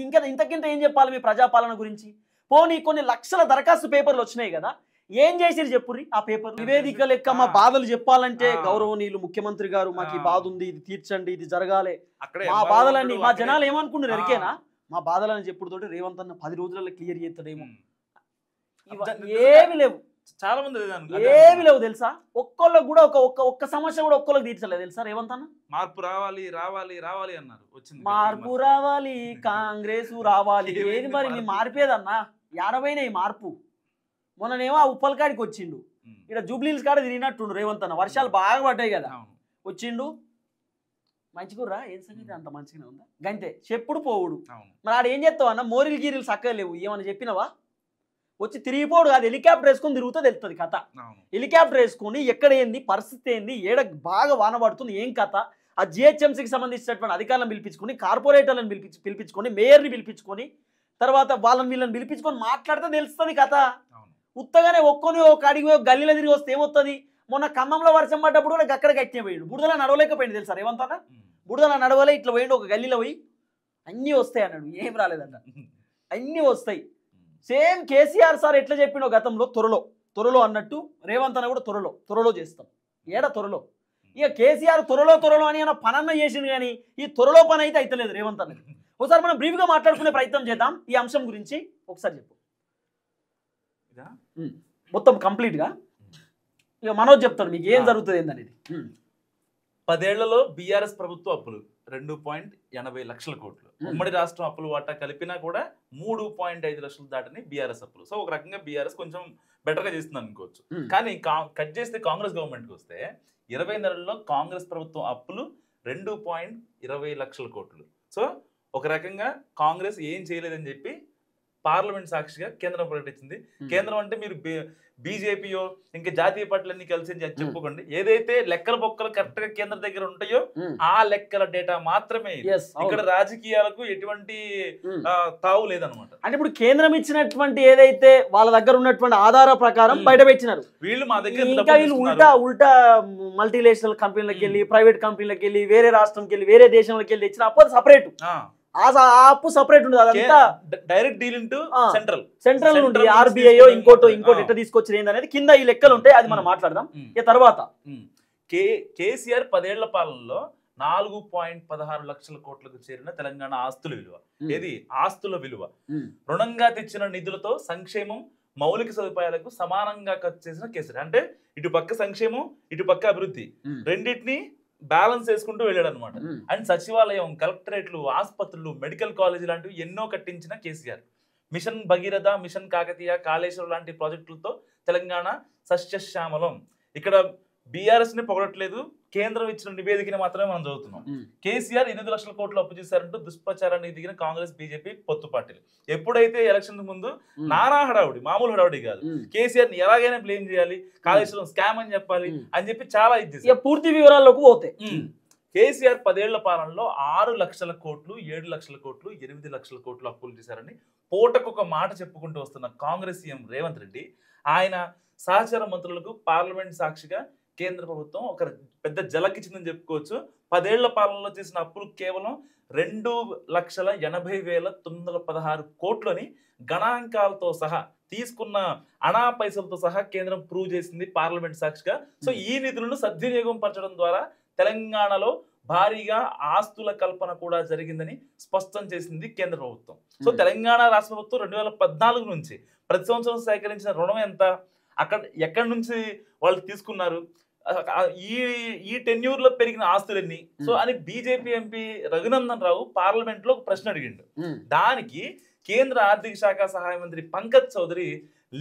S1: ఇంకా ఇంతకింత ఏం చెప్పాలి మీ ప్రజాపాలన గురించి? పోనీ కొన్ని లక్షల దరఖాస్తు పేపర్లు వచ్చినాయి కదా, ఏం చేసిరు చెప్పుర్రి ఆ పేపర్? నివేదిక లెక్క మా బాధలు చెప్పాలంటే, గౌరవనీయులు ముఖ్యమంత్రి గారు మాకు ఈ బాధ ఉంది, ఇది తీర్చండి, ఇది జరగాలి, మా బాధలన్నీ. మా జనాలు ఏమనుకున్నారు ఎరికేనా? మా బాధలని చెప్పుడుతోటి రేవంత్ అన్న 10 రోజులలో క్లియర్ చేస్తాడేమో. ఏమి లేవు,
S2: చాలా మంది
S1: ఏమి లేవు తెలుసా. ఒక్కళ్ళకి కూడా ఒక్క సమస్య కూడా ఒక్కళ్ళకి తీర్చలేదు తెలుసా రేవంత్ అన్న.
S2: మార్పు రావాలి రావాలి రావాలి అన్నారు, వచ్చింది
S1: మార్పు రావాలి, కాంగ్రెస్ రావాలి. ఏది మరి నీ మార్పేదన్నా? 50 మార్పు. మొన్ననేమో ఆ ఉప్పల్కాడికి వచ్చిండు, ఇక్కడ జూబ్లీహిల్స్ కాడ తిరిగినట్టుండు రేవంత్ అన్న. వర్షాలు బాగా పడ్డాయి కదా, వచ్చిండు. మంచిగుర్రా, ఏం సంగతి అంత మంచిగానే ఉందా? గంతే, చెప్పుడు పోవుడు. మరి ఆడ ఏం చేస్తావు అన్న? మోరీలు గీరీలు చక్కగా లేవు, ఏమన్నా చెప్పినవా? వచ్చి తిరిగిపోడు కాదు, హెలికాప్టర్ వేసుకొని తిరుగుతూ తెలుస్తుంది కథ. హెలికాప్టర్ వేసుకొని ఎక్కడ ఏంది పరిస్థితి, ఏంది ఏడ బాగా వాన పడుతుంది, ఏం కథ, ఆ జిహెచ్ఎంసీకి సంబంధించినటువంటి అధికారులను పిలిపించుకొని, కార్పొరేటర్లను పిలిపించుకొని, మేయర్ని పిలిపించుకొని, తర్వాత వాళ్ళని వీళ్ళని పిలిపించుకొని మాట్లాడితే తెలుస్తుంది కథ. ఉత్తగానే ఒక్కొని ఒక అడిగి గల్లీలో తిరిగి వస్తే ఏమొస్తుంది? మొన్న ఖమ్మంలో వర్షం పడ్డప్పుడు కూడా అక్కడ గట్టినే పోయిండు, బుడదలా నడవలేకపోయింది తెలుసా రేవంత్ అన్న. బుడదలా నడవలే, ఇట్లా పోయిండు ఒక గల్లీలో పోయి, అన్నీ వస్తాయి అన్నాడు. ఏం రాలేదంట, అన్నీ వస్తాయి. సేమ్ కేసీఆర్ సార్ ఎట్లా చెప్పిండో గతంలో, త్వరలో అన్నట్టు రేవంత్ అన్న కూడా త్వరలో చేస్తాం. ఏడ త్వరలో? ఇక కేసీఆర్ త్వరలో అని అన్న పనన్న చేసిండు, కానీ ఈ త్వరలో పని అయితే అయితలేదు రేవంత్ అన్న. ఒకసారి మనం బ్రీఫ్గా మాట్లాడుకునే ప్రయత్నం చేద్దాం ఈ అంశం గురించి. ఒకసారి చెప్పు మొత్తం కంప్లీట్గా. ఇక మనోజ్ చెప్తాడు మీకు ఏం జరుగుతుంది ఏందనేది.
S2: 10 ఏళ్లలో బీఆర్ఎస్ ప్రభుత్వ అప్పులు 2.80 లక్షల కోట్లు. ఉమ్మడి రాష్ట్రం అప్పుల వాటా కలిపినా కూడా 3.5 లక్షలు దాటని బీఆర్ఎస్ అప్పులు. సో ఒక రకంగా బీఆర్ఎస్ కొంచెం బెటర్గా చేస్తుంది అనుకోవచ్చు. కానీ కట్ చేస్తే కాంగ్రెస్ గవర్నమెంట్కి వస్తే 20 నెలల్లో కాంగ్రెస్ ప్రభుత్వం అప్పులు 2.20 లక్షల కోట్లు. సో ఒక రకంగా కాంగ్రెస్ ఏం చేయలేదని చెప్పి పార్లమెంట్ సాక్షిగా కేంద్రం ప్రకటించింది. కేంద్రం అంటే మీరు బీజేపీయో ఇంకా జాతీయ పార్టీలన్నీ కలిసి చెప్పుకోండి, ఏదైతే లెక్కల బొక్కలు కరెక్ట్ గా కేంద్ర దగ్గర ఉంటాయో ఆ లెక్కల డేటా మాత్రమే. ఇక్కడ రాజకీయాలకు ఎటువంటి తావు లేదనమాట.
S1: అంటే ఇప్పుడు కేంద్రం ఇచ్చినటువంటి ఏదైతే వాళ్ళ దగ్గర ఉన్నటువంటి ఆధార ప్రకారం బయట పెట్టినారు,
S2: వీళ్ళు మా దగ్గర
S1: ఇంకా వీళ్ళు ఉల్టా మల్టీనేషనల్ కంపెనీలకు వెళ్ళి ప్రైవేట్ కంపెనీలకు వెళ్ళి వేరే రాష్ట్రంకి వెళ్ళి వేరే దేశంలోకి వెళ్ళి తెచ్చిన అప్పు సపరేట్, ఆ అప్పు సపరేట్ ఉండదు. అదంతా
S2: డైరెక్ట్ డీల్ ఇంటూ
S1: సెంట్రల్ నుండి ఆర్బీఐ ఇంకోటి ఎట్లా తీసుకొచ్చింది ఏందనేది కింద ఈ లెక్కలు ఉంటాయి, అది మనం మాట్లాడదాం. ఇక తర్వాత
S2: కేసీఆర్ 10 ఏళ్ల పాలనలో 4.16 లక్షల కోట్లకు చేరిన తెలంగాణ ఆస్తుల విలువ, ఏది ఆస్తుల విలువ, రుణంగా తెచ్చిన నిధులతో సంక్షేమం మౌలిక సదుపాయాలకు సమానంగా ఖర్చు చేసిన కేసీఆర్. అంటే ఇటు పక్క సంక్షేమం ఇటు పక్క అభివృద్ధి రెండింటిని బ్యాలెన్స్ చేసుకుంటూ వెళ్ళాడు అనమాట. అండ్ సచివాలయం, కలెక్టరేట్లు, ఆసుపత్రులు, మెడికల్ కాలేజీ లాంటివి ఎన్నో కట్టించిన కేసీఆర్. మిషన్ భగీరథ, మిషన్ కాకతీయ, కాళేశ్వరం లాంటి ప్రాజెక్టులతో తెలంగాణ సస్యశ్యామలం. ఇక్కడ బీఆర్ఎస్ ని పొగడట్లేదు, కేంద్రం ఇచ్చిన నివేదికని మాత్రమే మనం చదువుతున్నాం. కేసీఆర్ 8 లక్షల కోట్లు అప్పు చేశారంటూ దుష్ప్రచారానికి దిగిన కాంగ్రెస్ బీజేపీ పొత్తు పార్టీలు ఎప్పుడైతే ఎలక్షన్ ముందు నానా హడావుడి, మామూలు హడావుడి కాదు, కేసీఆర్ ని ఎలాగైనా బ్లేమ్ చేయాలి, కాళేశ్వరం స్కామ్ అని చెప్పాలి అని చెప్పి చాలా ఇది
S1: పూర్తి వివరాల్లోకి పోతే
S2: కేసీఆర్ 10 ఏళ్ల పాలనలో 6 లక్షల కోట్లు, 7 లక్షల కోట్లు, 8 లక్షల కోట్లు అప్పులు చేశారని పూటకొక మాట చెప్పుకుంటూ వస్తున్న కాంగ్రెస్ సీఎం రేవంత్ రెడ్డి ఆయన సహచర మంత్రులకు పార్లమెంట్ సాక్షిగా కేంద్ర ప్రభుత్వం ఒక పెద్ద జలకిచ్చిందని చెప్పుకోవచ్చు. 10 ఏళ్ల పాలనలో చేసిన అప్పులు కేవలం 2,80,916 కోట్లని గణాంకాలతో సహా తీసుకున్న అనా పైసలతో సహా కేంద్రం ప్రూవ్ చేసింది పార్లమెంట్ సాక్షిగా. సో ఈ నిధులను సద్వినియోగం పరచడం ద్వారా తెలంగాణలో భారీగా ఆస్తుల కల్పన కూడా జరిగిందని స్పష్టం చేసింది కేంద్ర ప్రభుత్వం. సో తెలంగాణ రాష్ట్ర ప్రభుత్వం 2014 నుంచి ప్రతి సంవత్సరం సేకరించిన రుణం ఎంత, అక్కడ ఎక్కడి నుంచి వాళ్ళు తీసుకున్నారు, ఈ టెన్యూర్ లో పెరిగిన ఆస్తులన్నీ సో అని BJP MP Raghunandan Rao parliament లో ఒక ప్రశ్న అడిగిండు. దానికి కేంద్ర ఆర్థిక శాఖ సహాయ మంత్రి పంకజ్ చౌదరి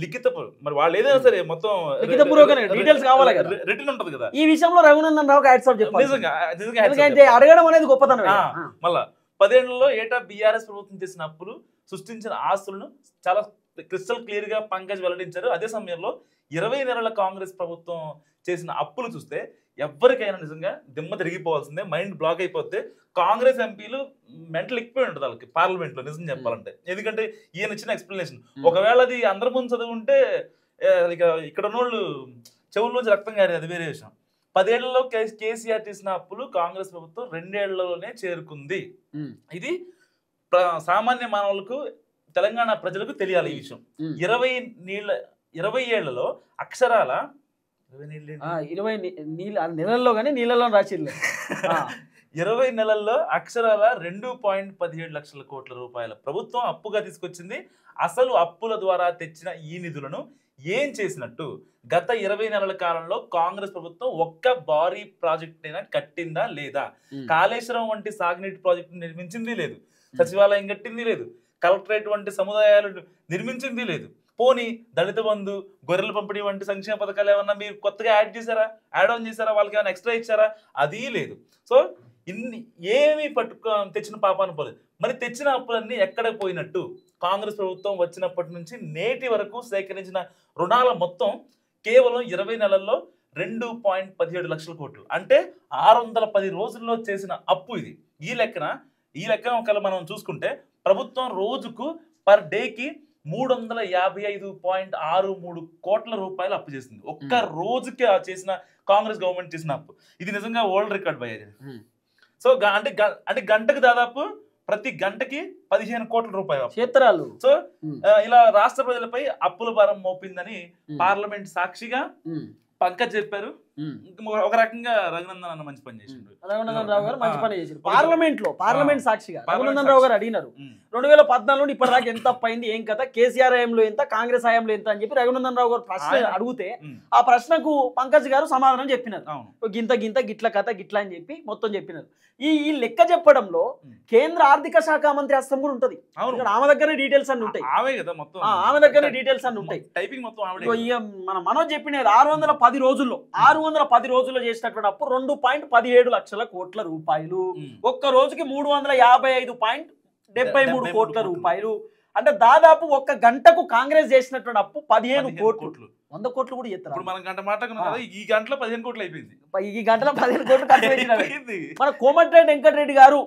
S2: లిఖిత, మరి వాళ్ళు ఏదైనా సరే మొత్తం
S1: డీటెయిల్స్ కావాలి కదా,
S2: రిటర్న్ ఉంటది కదా,
S1: ఈ విషయంలో రఘునందన్ రావుకి హ్యాట్స్ ఆఫ్ చెప్పాలి.
S2: నిజంగా
S1: అడగడం అనేది గొప్పతనం.
S2: మళ్ళా 10 ఏళ్లలో ఏటా బీఆర్ఎస్ ప్రభుత్వం చేసిన అప్పులు, సృష్టించిన ఆస్తులను చాలా క్రిస్టల్ క్లియర్ గా పంకజ్ వెల్లడించారు. అదే సమయంలో 20 నెలల కాంగ్రెస్ ప్రభుత్వం చేసిన అప్పులు చూస్తే ఎవరికైనా నిజంగా దిమ్మ తిరిగిపోవాల్సిందే, మైండ్ బ్లాక్ అయిపోతే. కాంగ్రెస్ ఎంపీలు మెంటల్ ఎక్కిపోయి ఉంటుంది వాళ్ళకి పార్లమెంట్ లో నిజం చెప్పాలంటే. ఎందుకంటే ఈయన ఇచ్చిన ఎక్స్ప్లెనేషన్ ఒకవేళ అది అందరి ముందు చదువుంటే ఇక్కడ ఉన్నోళ్ళు చెవుల్లోంచి రక్తం గారి, అది వేరే విషయం. 10 ఏళ్లలో కేసీఆర్ చేసిన అప్పులు కాంగ్రెస్ ప్రభుత్వం 2 ఏళ్లలోనే చేరుకుంది. ఇది సామాన్య మానవులకు, తెలంగాణ ప్రజలకు తెలియాలి ఈ విషయం. 20 ఏళ్లలో అక్షరాల
S1: 20 నెలల్లో కానీ నీళ్ళలో రాసిర్లే
S2: 20 నెలల్లో అక్షరాల 2.17 లక్షల కోట్ల రూపాయల ప్రభుత్వం అప్పుగా తీసుకొచ్చింది. అసలు అప్పుల ద్వారా తెచ్చిన ఈ నిధులను ఏం చేసినట్టు? గత 20 నెలల కాలంలో కాంగ్రెస్ ప్రభుత్వం ఒక్క భారీ ప్రాజెక్ట్ అయినా కట్టిందా లేదా? కాళేశ్వరం వంటి సాగునీటి ప్రాజెక్టు నిర్మించింది లేదు, సచివాలయం కట్టింది లేదు, కలెక్టరేట్ వంటి సముదాయాలు నిర్మించింది లేదు. పోనీ దళిత బంధు, గొర్రెల పంపిణీ వంటి సంక్షేమ పథకాలు ఏమన్నా మీరు కొత్తగా యాడ్ ఆన్ చేశారా? వాళ్ళకి ఏమైనా ఎక్స్ట్రా ఇచ్చారా? అది లేదు. సో ఇన్ని ఏమీ తెచ్చిన పాపాను పోలేదు. మరి తెచ్చిన అప్పులన్నీ ఎక్కడ పోయినట్టు? కాంగ్రెస్ ప్రభుత్వం వచ్చినప్పటి నుంచి నేటి వరకు సేకరించిన రుణాల మొత్తం కేవలం 20 నెలల్లో 2.17 లక్షల కోట్లు, అంటే 610 రోజుల్లో చేసిన అప్పు ఇది. ఈ లెక్కన ఒకవేళ మనం చూసుకుంటే ప్రభుత్వం రోజుకు పర్ డేకి 355.63 కోట్ల రూపాయలు అప్పు చేసింది. ఒక్క రోజుకి చేసిన కాంగ్రెస్ గవర్నమెంట్ చేసిన అప్పు ఇది నిజంగా వరల్డ్ రికార్డ్ పోయేది. సో అంటే గంటకు దాదాపు ప్రతి గంటకి 15 కోట్ల రూపాయలు
S1: క్షేత్రాలు.
S2: సో ఇలా రాష్ట్ర ప్రజలపై అప్పుల భారం మోపిందని పార్లమెంట్ సాక్షిగా పంకజ్ చెప్పారు. ఒక రకంగా రఘునందన్ అన్న మంచి పని చేసిండు.
S1: రఘునందన్ రావు గారు మంచి పని చేశారు. పార్లమెంట్ సాక్షిగా రఘునందన్ రావు గారు అడిగినారు 2014 ఇప్పటిదాకా ఎంత అయింది, ఏం కథ, కేసీఆర్ హయాంలో ఎంత, కాంగ్రెస్ హయాంలో ఎంత అని చెప్పి రఘునందన్ రావు గారు ప్రశ్న అడిగితే ఆ ప్రశ్నకు పంకజ్ గారు సమాధానం చెప్పినారు. గింత గింత గిట్ల కథ గిట్ల అని చెప్పి మొత్తం చెప్పినారు. ఈ లెక్క చెప్పడంలో కేంద్ర ఆర్థిక శాఖ మంత్రి హస్తం కూడా ఉంటది. ఆమె దగ్గర డీటెయిల్స్ అన్ని ఉంటాయి. ఆమె దగ్గర డీటెయిల్స్ అన్ని ఉంటాయి. మన మనోజ్ చెప్పినది 610 రోజుల్లో చేసినటువంటి అప్పు 2.17 లక్షల కోట్ల రూపాయలు. ఒక్క రోజుకి 355.73 కోట్ల రూపాయలు. అంటే దాదాపు ఒక్క గంటకు కాంగ్రెస్ చేసినటువంటి అప్పు 15 కోట్లు. 100 కోట్లు కూడా చేస్తారు.
S2: ఈ గంటలో 15 కోట్లు అయిపోయింది.
S1: ఈ గంటలో 15 కోట్లు ఖర్చు పెట్టినారు. మన కోమటిరెడ్డి వెంకటరెడ్డి గారు,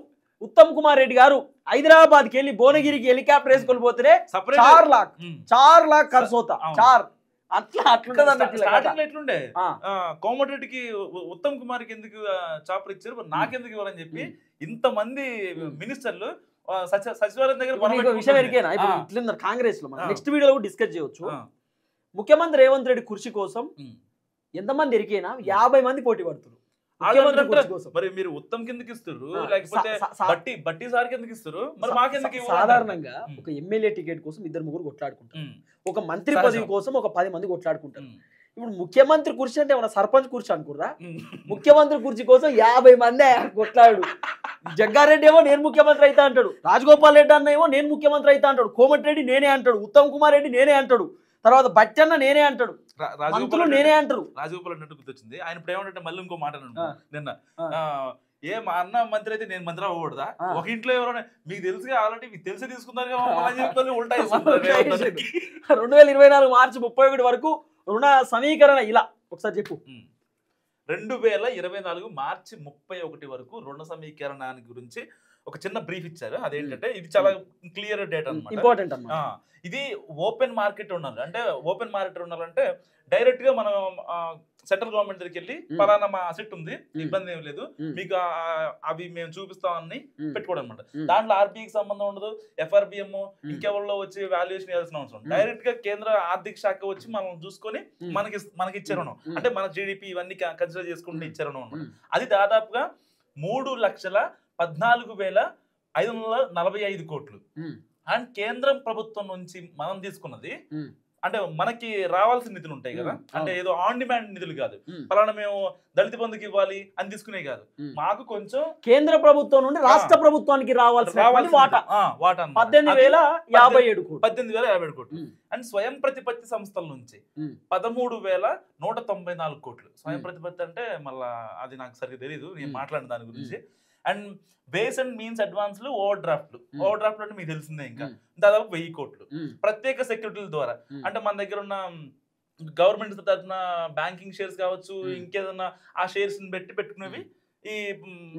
S1: ఉత్తమ్ కుమార్ రెడ్డి గారు హైదరాబాద్కి వెళ్ళి భువనగిరికి హెలికాప్టర్ వేసుకొని పోతే 4 లాక్ ఖర్చు అవుతా.
S2: ఎట్లుండే కోమటిరెడ్డికి ఉత్తమ్ కుమార్ కి ఎందుకు చాపర్ ఇచ్చారు, నాకెందుకు ఇవ్వాలని చెప్పి ఇంతమంది మినిస్టర్లు సచివాలయం దగ్గర
S1: విషయం ఎరికేనా ఇట్లా కాంగ్రెస్ లో నెక్స్ట్ వీడియోలో కూడా డిస్కస్ చేయొచ్చు. ముఖ్యమంత్రి రేవంత్ రెడ్డి కుర్చీ కోసం ఎంతమంది ఎరికేనా 50 మంది పోటీ పడుతున్నారు.
S2: మరి మీరు ఉత్తమ్ కిందకి ఇస్తారు, లేకపోతే బట్టి సార్ కిందకి ఇస్తారు, మరి మాకెందుకు?
S1: సాధారణంగా ఒక ఎమ్మెల్యే టికెట్ కోసం 2-3 కొట్లాడుకుంటారు, ఒక మంత్రి పదవి కోసం ఒక 10 మంది కొట్లాడుకుంటారు. ఇప్పుడు ముఖ్యమంత్రి కుర్చీ అంటే ఏమన్నా సర్పంచ్ కుర్చీ అనుకుర్రా? ముఖ్యమంత్రి కుర్చీ కోసం 50 మంది కొట్లాడు. జగ్గారెడ్డి ఏమో నేను ముఖ్యమంత్రి అయితే అంటాడు, రాజగోపాల్ రెడ్డి అన్న ఏమో నేను ముఖ్యమంత్రి అయితే అంటాడు, కోమటిరెడ్డి నేనే అంటాడు, ఉత్తమ్ కుమార్ రెడ్డి నేనే అంటాడు, తర్వాత బచ్చన్న నేనే అంటాడు, మంత్రులు నేనే అంటారు.
S2: రాజగోపాల్ అన్నట్టు గుర్తొచ్చింది. ఆయన ఇప్పుడు ఏమంటే మళ్ళీ ఇంకో మాట నిన్న, ఏ మా అన్న మంత్రి అయితే నేను మంత్రి అవ్వకూడదా? ఒక ఇంట్లో ఎవరైనా మీకు తెలుసుగా ఆల్రెడీ మీకు తెలిసి తీసుకున్నారు
S1: 2024 మార్చి 31 వరకు రుణ సమీకరణ ఇలా ఒకసారి చెప్పు.
S2: 2024 మార్చి 31 వరకు రుణ సమీకరణానికి గురించి ఒక చిన్న బ్రీఫ్ ఇచ్చారు. అదేంటంటే ఇది చాలా క్లియర్ డేటా అన్నమాట,
S1: ఇంపార్టెంట్.
S2: ఇది ఓపెన్ మార్కెట్ ఉండాలి. అంటే ఓపెన్ మార్కెట్ ఉండాలంటే డైరెక్ట్ గా మనం సెంట్రల్ గవర్నమెంట్ దగ్గరికి వెళ్ళి పలానా మా అసెట్ ఉంది, ఇబ్బంది ఏం లేదు, మీకు అవి మేము చూపిస్తామని పెట్టుకోవడం అనమాట. దాంట్లో ఆర్బీఐకి సంబంధం ఉండదు, ఎఫ్ఆర్బిఎం ఇంకెవరిలో వచ్చి వాల్యుయేషన్ చేయాల్సిన అవసరం. డైరెక్ట్ గా కేంద్ర ఆర్థిక శాఖ వచ్చి మనం చూసుకొని మనకి ఇచ్చారు, అంటే మన జీడిపి ఇవన్నీ కన్సిడర్ చేసుకుంటే ఇచ్చారు అనమాట. అది దాదాపుగా 3,14,545 కోట్లు. అండ్ కేంద్ర ప్రభుత్వం నుంచి మనం తీసుకున్నది అంటే మనకి రావాల్సిన నిధులు ఉంటాయి కదా, అంటే ఏదో ఆన్ డిమాండ్ నిధులు కాదు, పలానా మేము దళిత బంధుకి ఇవ్వాలి అని తీసుకునే కాదు, మాకు కొంచెం
S1: కేంద్ర ప్రభుత్వం నుండి రాష్ట్ర ప్రభుత్వానికి రావాల్సిన వాటా 18,057
S2: కోట్లు. అండ్ స్వయం ప్రతిపత్తి సంస్థల నుంచి 13,194 కోట్లు. స్వయం ప్రతిపత్తి అంటే మళ్ళా అది నాకు సరిగ్గా తెలియదు, నేను మాట్లాడిన దాని గురించి. And base and means advance over draft అంటే మీకు తెలిసిందే, ఇంకా దాదాపు 1000 కోట్లు. ప్రత్యేక సెక్యూరిటీల ద్వారా అంటే మన దగ్గర ఉన్న గవర్నమెంట్ తరఫున బ్యాంకింగ్ షేర్స్ కావచ్చు, ఇంకేదన్నా ఆ షేర్స్ పెట్టి పెట్టుకునేవి ఈ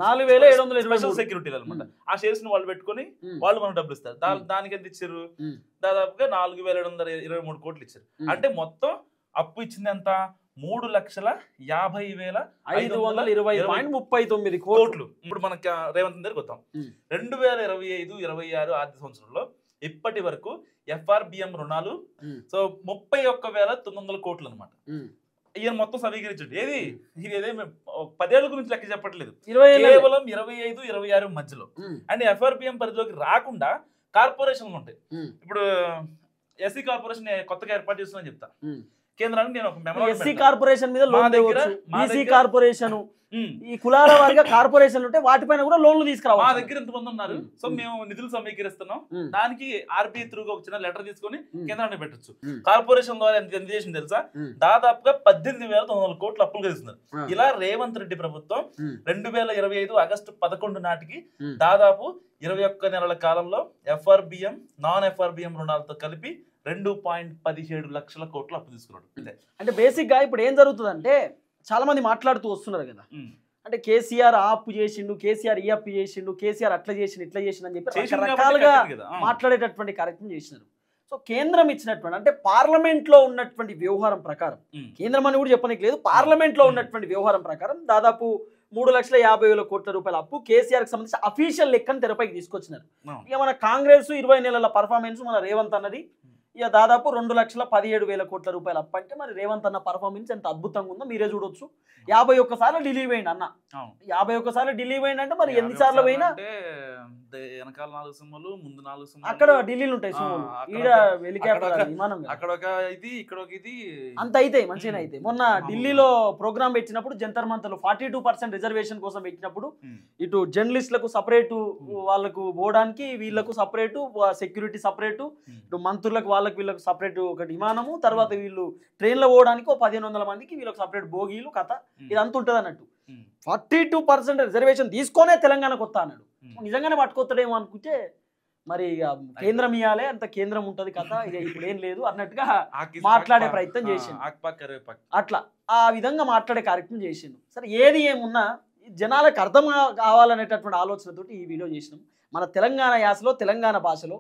S1: 4,720
S2: సెక్యూరిటీలు అనమాట. ఆ షేర్స్ ని వాళ్ళు పెట్టుకుని వాళ్ళు మనకు డబ్బులు ఇస్తారు. దానికి ఎంత ఇచ్చారు? దాదాపుగా 4,723 కోట్లు ఇచ్చారు. అంటే మొత్తం అప్పు ఇచ్చింది ఎంత? 3,50,529 కోట్లు. ఇప్పుడు మనకి రేవంత్ దగ్గరికి వద్దాం. 2025-26 ఆర్థిక సంవత్సరంలో ఇప్పటి వరకు ఎఫ్ఆర్బిఎం రుణాలు 31,900 కోట్లు అనమాట. ఈయన మొత్తం సమీకరించండి. ఇది 10 ఏళ్ల గురించి లెక్క చెప్పట్లేదు, కేవలం 25-26 మధ్యలో. అండ్ ఎఫ్ఆర్బిఎం పరిధిలోకి రాకుండా కార్పొరేషన్లు ఉంటాయి. ఇప్పుడు ఎస్సీ కార్పొరేషన్ కొత్తగా ఏర్పాటు చేస్తుందని చెప్తా. కేంద్రానికి నేను ఒక
S1: ఎస్సీ కార్పొరేషన్ మీద లోన్ తేవచ్చు, బీసీ కార్పొరేషన్, ఈ కులాల వారిగా కార్పొరేషన్లు ఉంటే వాటిపైన కూడా లోన్లు తీసుకురావాలి.
S2: మా దగ్గర ఎంతమంది ఉన్నారు, సో మేము నిధులు సమీకరిస్తున్నాం, దానికి ఆర్బీఐ త్రూగా ఒక చిన్న లెటర్ తీసుకొని కేంద్రానికి పెట్టచ్చు. కార్పొరేషన్ ద్వారా ఎంత చేసింది తెలుసా? దాదాపుగా 18,900 కోట్లు అప్పులు చేస్తున్నారు. ఇలా రేవంత్ రెడ్డి ప్రభుత్వం 2025 ఆగస్టు 11 నాటికి దాదాపు 21 నెలల కాలంలో ఎఫ్ఆర్బిఎం నాన్ ఎఫ్ఆర్బిఎం రుణాలతో కలిపి 2.17 లక్షల కోట్లు అప్పు తీసుకున్నాడు.
S1: అంటే బేసిక్ గా ఇప్పుడు ఏం జరుగుతుందంటే చాలా మంది మాట్లాడుతూ వస్తున్నారు కదా, అంటే కేసీఆర్ ఆ అప్పు చేసిండు, కేసీఆర్ ఈ అప్పు చేసిండు, కేసీఆర్ అట్లా చేసిండు ఇట్లా చేసిండు అని చెప్పి రకరకాలుగా మాట్లాడేటటువంటి కార్యక్రమం చేసినారు. సో కేంద్రం ఇచ్చినటువంటి అంటే పార్లమెంట్ లో ఉన్నటువంటి వ్యవహారం ప్రకారం, కేంద్రం అని కూడా చెప్పడానికి లేదు, పార్లమెంట్ లో ఉన్నటువంటి వ్యవహారం ప్రకారం దాదాపు 3,50,000 కోట్ల రూపాయల అప్పు కేసీఆర్ కి సంబంధించి అఫీషియల్ లెక్కను తెరపైకి తీసుకొచ్చినారు. ఇక మన కాంగ్రెస్ 20 నెలల పర్ఫార్మెన్స్ మన రేవంత్ అన్నది ఇక దాదాపు 2,17,000 కోట్ల రూపాయలు అప్పు అంటే మరి రేవంత్ అన్న పర్ఫార్మెన్స్ ఎంత అద్భుతంగా ఉందో మీరే చూడొచ్చు. 51 సార్లు ఢిల్లీ పోయిండు అన్న. 51 సార్లు ఢిల్లీ పోయిండు అంటే మరి ఎన్నిసార్లు పోయినా
S2: వెనకాల 4 సినిమాలు ముందు 4 సినిమాలు
S1: అక్కడ ఢిల్లీలు ఉంటాయి. ఈడ హెలికాప్టర్ విమానం
S2: అక్కడ ఒక ఇది ఇక్కడ ఒక ఇది
S1: అంత అయితే మంచిగా అయితే. మొన్న ఢిల్లీలో ప్రోగ్రామ్ పెట్టినప్పుడు జంతర్ మంతర్లో 42% రిజర్వేషన్ కోసం పెట్టినప్పుడు ఇటు జర్నలిస్టులకు సపరేటు వాళ్ళకు పోవడానికి వీళ్ళకు సపరేటు సెక్యూరిటీ సపరేటు ఇటు మంత్రులకు వాళ్ళకి వీళ్ళకి సపరేట్ ఒకటి విమానము తర్వాత వీళ్ళు ట్రైన్లో పోవడానికి 1,500 మందికి వీళ్ళకి సపరేట్ బోగీలు కథ ఇదంతా ఉంటుంది అన్నట్టు. 42% రిజర్వేషన్ తీసుకొనే తెలంగాణకు వస్తా అన్నాడు. నిజంగానే పట్టుకొస్తాడేమో అనుకుంటే మరి కేంద్రం ఇవ్వాలి అంత కేంద్రం ఉంటుంది కథ ఇక ఇప్పుడు ఏం లేదు అన్నట్టుగా మాట్లాడే ప్రయత్నం చేసిండు. అట్లా ఆ విధంగా మాట్లాడే కార్యక్రమం చేసిండు. సరే ఏది ఏమున్నా జనాలకు అర్థం కావాలనేటటువంటి ఆలోచనతోటి ఈ వీడియో చేసినాం. మన తెలంగాణ యాసలో తెలంగాణ భాషలో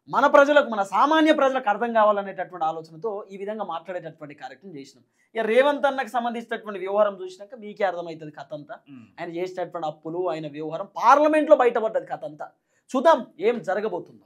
S1: మన ప్రజలకు మన సామాన్య ప్రజలకు అర్థం కావాలనేటటువంటి ఆలోచనతో ఈ విధంగా మాట్లాడేటటువంటి కార్యక్రమం చేసినాం. ఇక రేవంత్ అన్నకు సంబంధించినటువంటి వ్యవహారం చూసినాక మీకే అర్థమవుతుంది కథ అంతా. ఆయన చేసినటువంటి అప్పులు ఆయన వ్యవహారం పార్లమెంట్లో బయటపడ్డది కథ అంతా. చూద్దాం ఏం జరగబోతుందో.